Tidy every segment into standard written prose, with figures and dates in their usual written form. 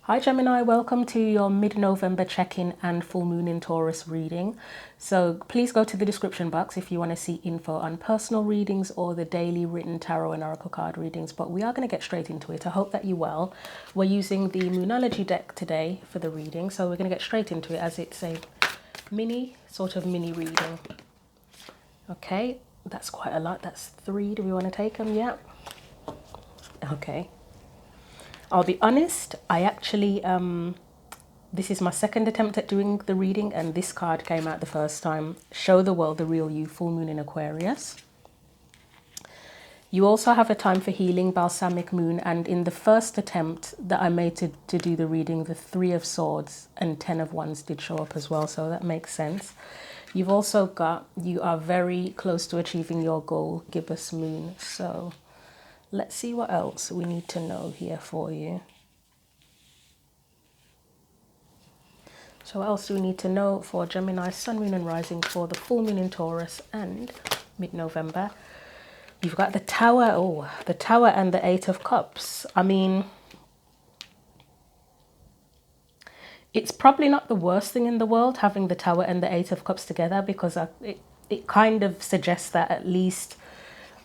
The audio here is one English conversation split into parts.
Hi Gemini, welcome to your mid-November check-in and full moon in Taurus reading. So please go to the description box if you want to see info on personal readings or the daily written tarot and oracle card readings. But we are going to get straight into it. I hope that you're well. We're using the Moonology deck today for the reading, so we're going to get straight into it as it's a mini reading. Okay, that's quite a lot. That's 3. Do we want to take them? Yeah. Okay. I'll be honest, I actually, this is my second attempt at doing the reading, and this card came out the first time. Show the world the real you, full moon in Aquarius. You also have a time for healing, balsamic moon, and in the first attempt that I made to do the reading, the 3 of swords and 10 of wands did show up as well, so that makes sense. You've also got, you are very close to achieving your goal, gibbous moon, so let's see what else we need to know here for you. So what else do we need to know for Gemini, Sun, Moon and Rising for the full moon in Taurus and mid-November? You've got the Tower. Oh, the Tower and the 8 of Cups. I mean, it's probably not the worst thing in the world having the Tower and the 8 of Cups together, because it kind of suggests that at least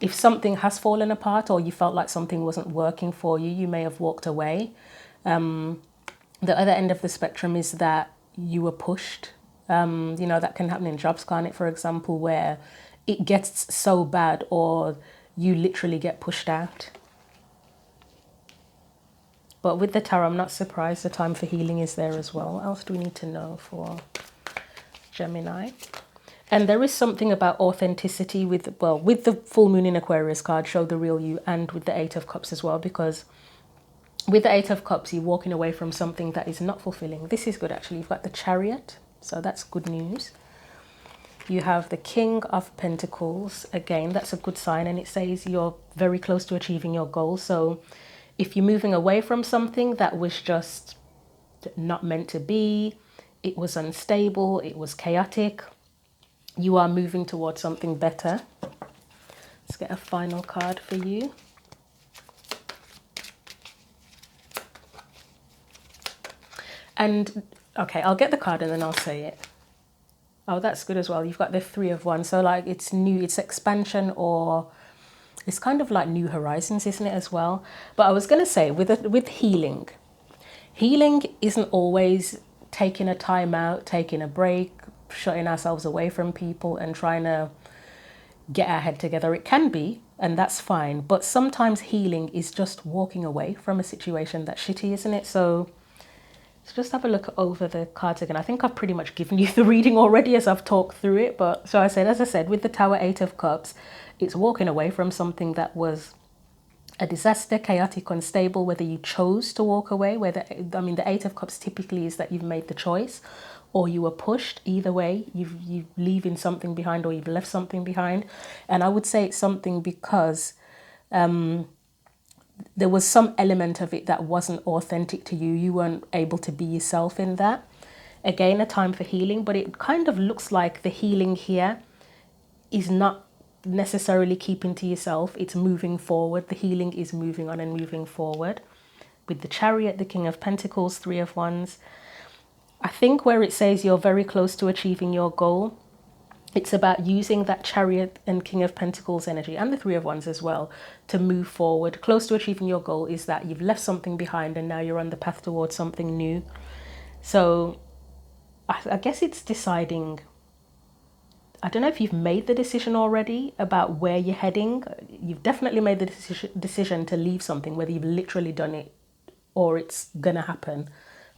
if something has fallen apart or you felt like something wasn't working for you, you may have walked away. The other end of the spectrum is that you were pushed. You know, that can happen in jobs, can't it, for example, where it gets so bad or you literally get pushed out. But with the tarot, I'm not surprised the time for healing is there as well. What else do we need to know for Gemini? And there is something about authenticity with, well, with the full moon in Aquarius card, show the real you, and with the 8 of Cups as well, because with the 8 of Cups, you're walking away from something that is not fulfilling. This is good, actually. You've got the Chariot, so that's good news. You have the King of Pentacles. Again, that's a good sign, and it says you're very close to achieving your goal. So if you're moving away from something that was just not meant to be, it was unstable, it was chaotic, you are moving towards something better. Let's get a final card for you. And okay, I'll get the card and then I'll say it. Oh, that's good as well. You've got the 3 of wands. So like it's new, it's expansion, or it's kind of like new horizons, isn't it, as well? But I was going to say with healing, healing isn't always taking a time out, taking a break, shutting ourselves away from people and trying to get our head together. It can be, and that's fine. But sometimes healing is just walking away from a situation that's shitty, isn't it? So let's just have a look over the cards again. I think I've pretty much given you the reading already as I've talked through it. But so as I said, with the Tower, 8 of Cups, it's walking away from something that was a disaster, chaotic, unstable, whether you chose to walk away, I mean, the 8 of Cups typically is that you've made the choice or you were pushed. Either way, you're leaving something behind or you've left something behind. And I would say it's something because there was some element of it that wasn't authentic to you. You weren't able to be yourself in that. Again, a time for healing, but it kind of looks like the healing here is not necessarily keeping to yourself. It's moving forward. The healing is moving on and moving forward. With the Chariot, the King of Pentacles, 3 of Wands, I think where it says you're very close to achieving your goal, it's about using that Chariot and King of Pentacles energy and the 3 of Wands as well to move forward. Close to achieving your goal is that you've left something behind and now you're on the path towards something new. So I guess it's deciding. I don't know if you've made the decision already about where you're heading. You've definitely made the decision to leave something, whether you've literally done it or it's going to happen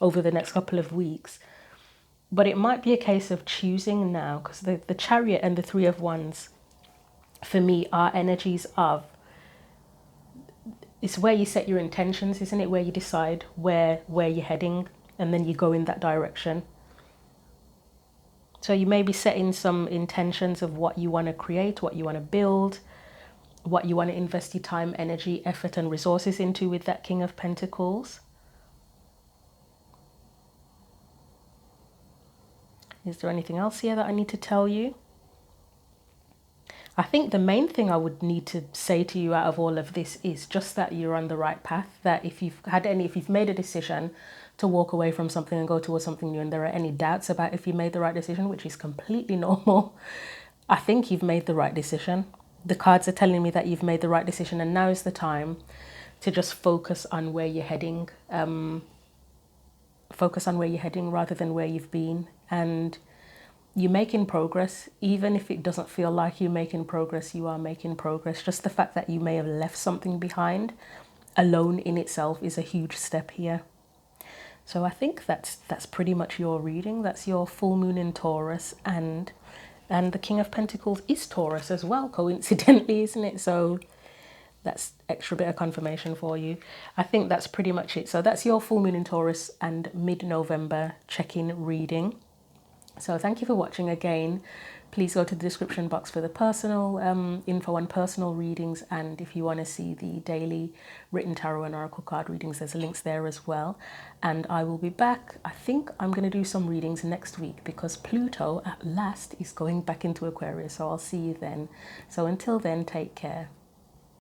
over the next couple of weeks. But it might be a case of choosing now, because the Chariot and the 3 of Wands, for me, are energies of, it's where you set your intentions, isn't it? Where you decide where you're heading and then you go in that direction. So you may be setting some intentions of what you want to create, what you want to build, what you want to invest your time, energy, effort and resources into with that King of Pentacles. Is there anything else here that I need to tell you? I think the main thing I would need to say to you out of all of this is just that you're on the right path. That if you've made a decision to walk away from something and go towards something new, and there are any doubts about if you made the right decision, which is completely normal, I think you've made the right decision. The cards are telling me that you've made the right decision, and now is the time to just focus on where you're heading. Focus on where you're heading rather than where you've been. And you're making progress. Even if it doesn't feel like you're making progress, you are making progress. Just the fact that you may have left something behind alone in itself is a huge step here. So I think that's pretty much your reading. That's your full moon in Taurus, and the King of Pentacles is Taurus as well, coincidentally, isn't it? So that's extra bit of confirmation for you. I think that's pretty much it. So that's your full moon in Taurus and mid-November check-in reading. So thank you for watching again. Please go to the description box for the personal info on personal readings, and if you want to see the daily written tarot and oracle card readings, there's links there as well. And I will be back. I think I'm going to do some readings next week because Pluto at last is going back into Aquarius, so I'll see you then. So until then, take care.